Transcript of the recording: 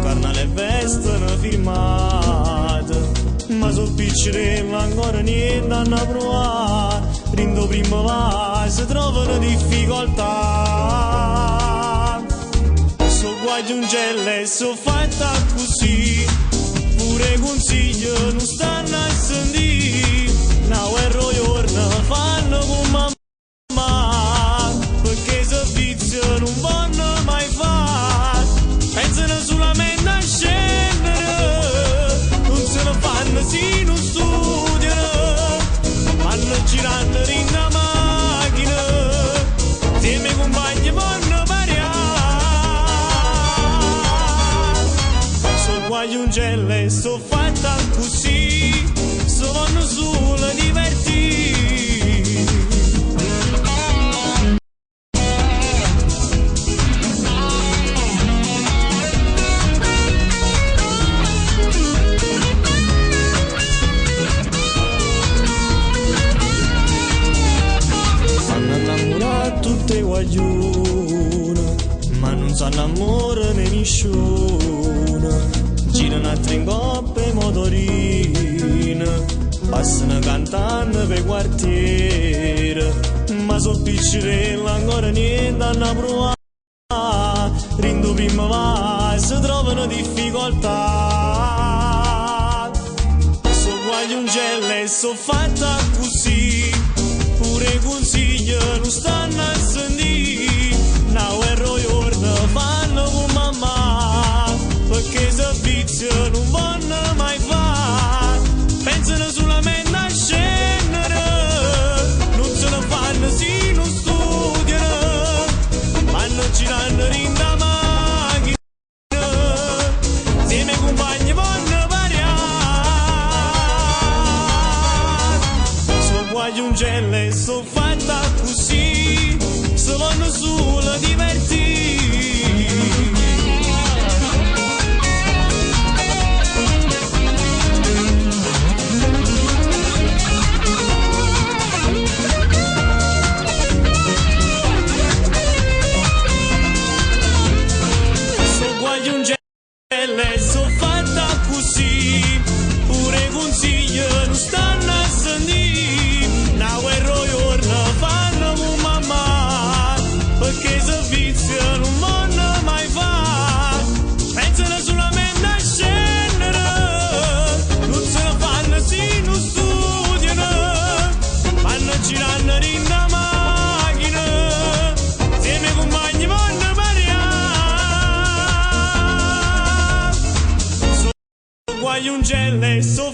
carnale vestono firmata, ma so piccirella ancora niente hanno provato, rindo prima va, si trovano difficoltà. So guagliungelle, so fatta così, pure consiglio non stanno a sentire, now è giorno fanno con mamma, perché servizio non vanno mai fare, pensano solamente a scendere, non se lo fanno sì non studiano, vanno girando in una macchina, insieme ai compagni vanno variare, sono guagliungelle, so fatta così, so vanno solo divertire. Tutte guaglione, ma non sanno amore né nessuno, girano a trincoppe motorine, passano cantando per quartiere, ma so piccirella ancora niente hanno provato, rindo prima va, si trovano difficoltà, so guagliungelle, so fatta così, pure consiglio non stanno a sentire, now è giorno fanno con mamma, perché servizio non vanno mai fare, pensano solamente a scendere, non se lo fanno sì non studiano, vanno girando in da macchina, insieme ai compagni vanno variare, so guagliungelle, so fatta così, se vanno solo divertire. So guagliungelle, so fatta così, pure consiglio non stanno a sentire, now è giorno fanno con mamma, perché servizio non vanno mai fare, pensano solamente a scendere, non se lo fanno sì non studiano, vanno girando in una macchina, insieme ai compagni vanno variare, so guagliungelle, so